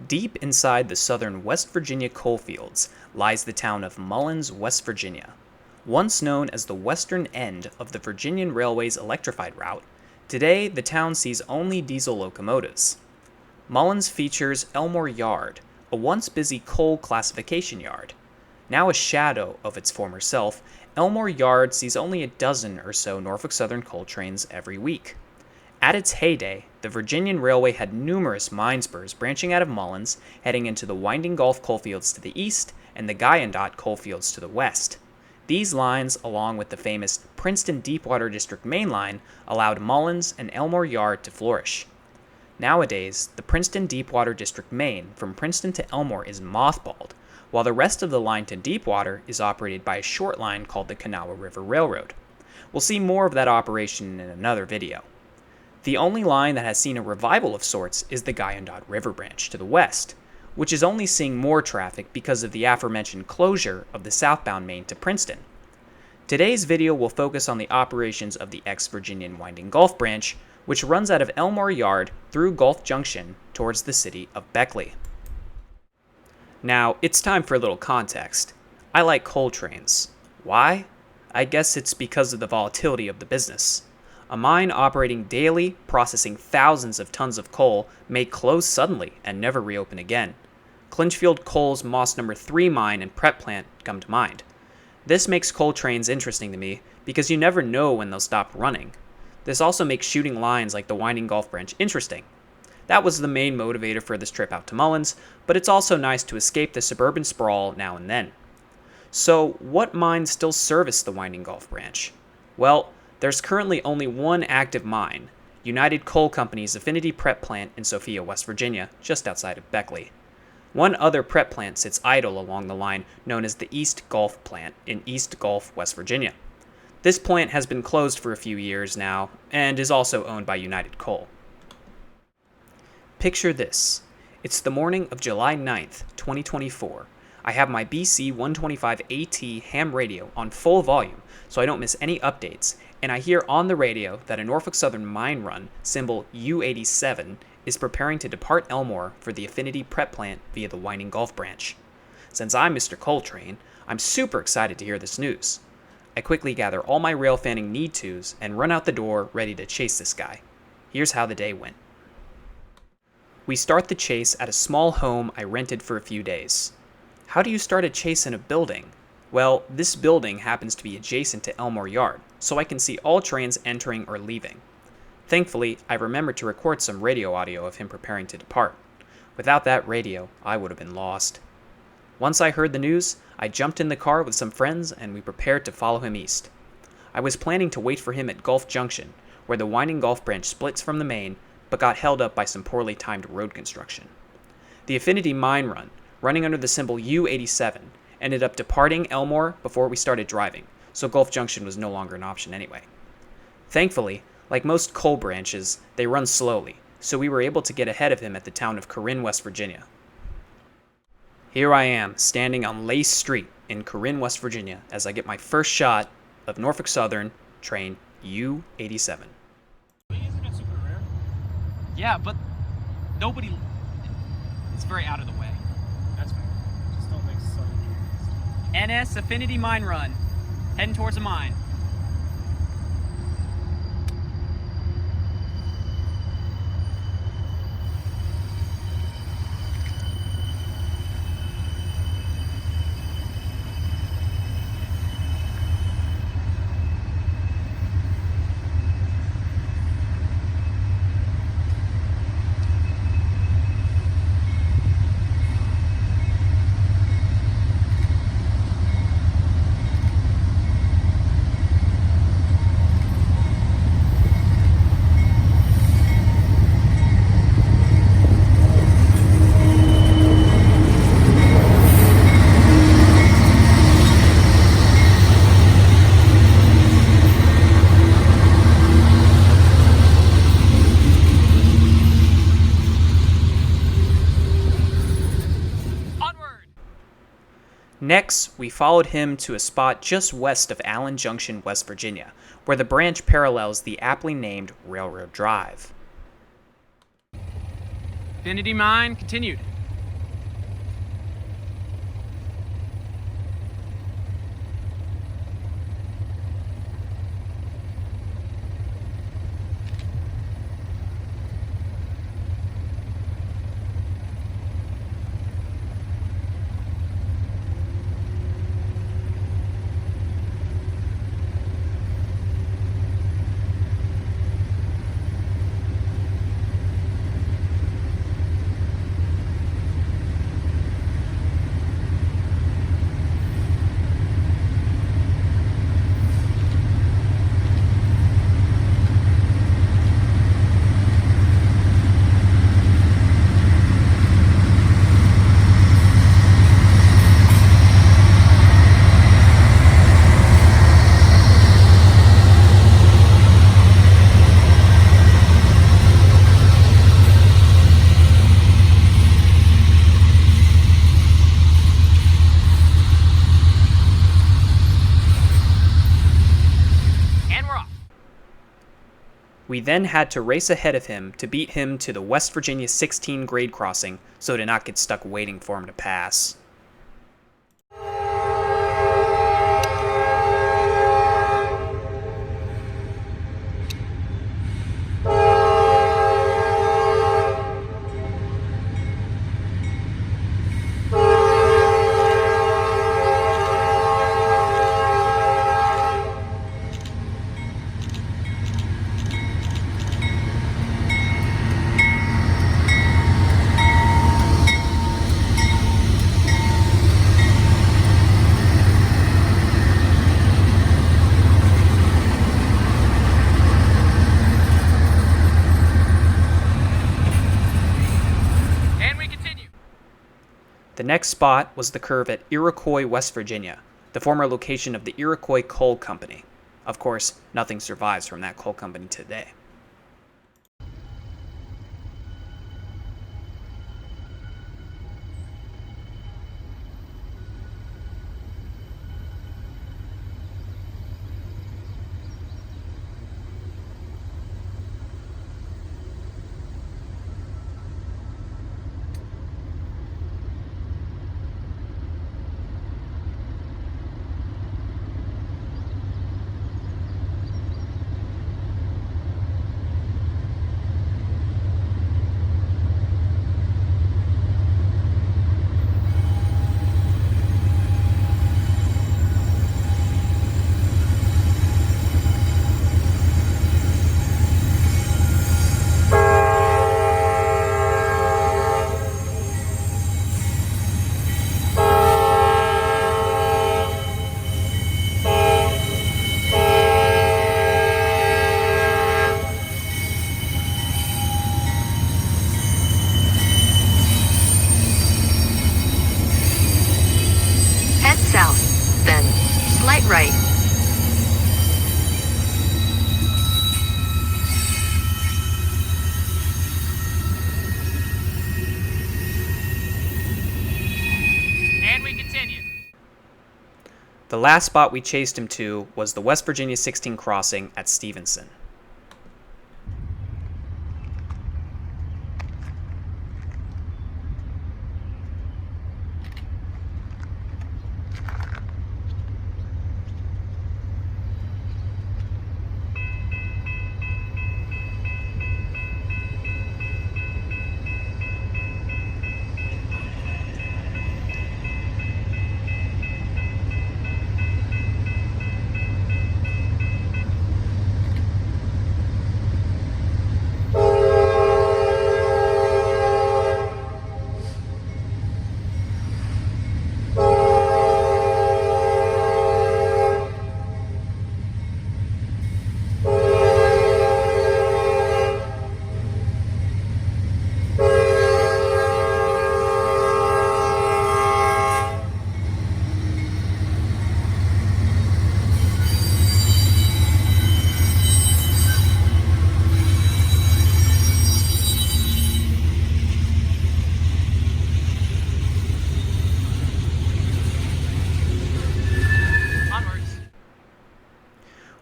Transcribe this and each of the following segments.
Deep inside the southern West Virginia coalfields lies the town of Mullens, West Virginia. Once known as the western end of the Virginian Railway's electrified route, today the town sees only diesel locomotives. Mullens features Elmore Yard, a once busy coal classification yard. Now a shadow of its former self, Elmore Yard sees only a dozen or so Norfolk Southern coal trains every week. At its heyday, the Virginian Railway had numerous mine spurs branching out of Mullens, heading into the Winding Gulf coalfields to the east and the Guyandotte coalfields to the west. These lines, along with the famous Princeton Deepwater District main line, allowed Mullens and Elmore Yard to flourish. Nowadays, the Princeton Deepwater District main from Princeton to Elmore is mothballed, while the rest of the line to Deepwater is operated by a short line called the Kanawha River Railroad. We'll see more of that operation in another video. The only line that has seen a revival of sorts is the Guyandotte River branch to the west, which is only seeing more traffic because of the aforementioned closure of the southbound main to Princeton. Today's video will focus on the operations of the ex-Virginian Winding Gulf branch, which runs out of Elmore Yard through Gulf Junction towards the city of Beckley. Now, it's time for a little context. I like coal trains. Why? I guess it's because of the volatility of the business. A mine operating daily, processing thousands of tons of coal, may close suddenly and never reopen again. Clinchfield Coal's Moss No. 3 mine and prep plant come to mind. This makes coal trains interesting to me because you never know when they'll stop running. This also makes shooting lines like the Winding Gulf branch interesting. That was the main motivator for this trip out to Mullens, but it's also nice to escape the suburban sprawl now and then. So, what mines still service the Winding Gulf branch? Well, there's currently only one active mine, United Coal Company's Affinity Prep Plant in Sophia, West Virginia, just outside of Beckley. One other prep plant sits idle along the line known as the East Gulf Plant in East Gulf, West Virginia. This plant has been closed for a few years now and is also owned by United Coal. Picture this. It's the morning of July 9th, 2024. I have my BC 125AT ham radio on full volume so I don't miss any updates, and I hear on the radio that a Norfolk Southern mine run, symbol U87, is preparing to depart Elmore for the Affinity Prep Plant via the Winding Gulf branch. Since I'm Mr. Coltrane, I'm super excited to hear this news. I quickly gather all my rail fanning need-tos and run out the door ready to chase this guy. Here's how the day went. We start the chase at a small home I rented for a few days. How do you start a chase in a building? Well, this building happens to be adjacent to Elmore Yard, so I can see all trains entering or leaving. Thankfully, I remembered to record some radio audio of him preparing to depart. Without that radio, I would have been lost. Once I heard the news, I jumped in the car with some friends and we prepared to follow him east. I was planning to wait for him at Gulf Junction, where the Winding Gulf branch splits from the main, but got held up by some poorly timed road construction. The Affinity Mine Run, running under the symbol U87, ended up departing Elmore before we started driving, so Gulf Junction was no longer an option anyway. Thankfully, like most coal branches, they run slowly, so we were able to get ahead of him at the town of Corinne, West Virginia. Here I am, standing on Lace Street in Corinne, West Virginia, as I get my first shot of Norfolk Southern train U87. Isn't it super rare? Yeah, but nobody... It's very out of the way. That's fair. Just don't make sudden NS Affinity Mine Run, heading towards a mine. Next, we followed him to a spot just west of Allen Junction, West Virginia, where the branch parallels the aptly named Railroad Drive. Affinity Mine continued. We then had to race ahead of him to beat him to the West Virginia 16 grade crossing so to not get stuck waiting for him to pass. The next spot was the curve at Iroquois, West Virginia, the former location of the Iroquois Coal Company. Of course, nothing survives from that coal company today. Head south, then slight right. And we continue. The last spot we chased him to was the West Virginia 16 crossing at Stevenson.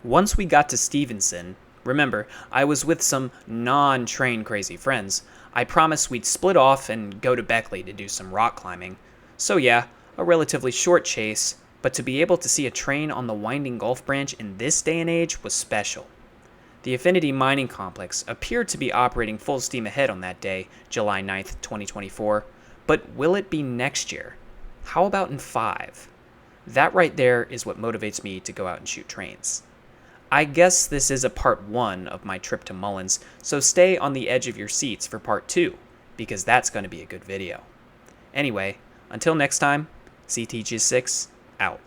Once we got to Stevenson, remember, I was with some non-train crazy friends, I promised we'd split off and go to Beckley to do some rock climbing. So yeah, a relatively short chase, but to be able to see a train on the winding Gulf Branch in this day and age was special. The Affinity Mining Complex appeared to be operating full steam ahead on that day, July 9th, 2024, but will it be next year? How about in 5? That right there is what motivates me to go out and shoot trains. I guess this is a part 1 of my trip to Mullens, so stay on the edge of your seats for part 2, because that's going to be a good video. Anyway, until next time, CTG6, out.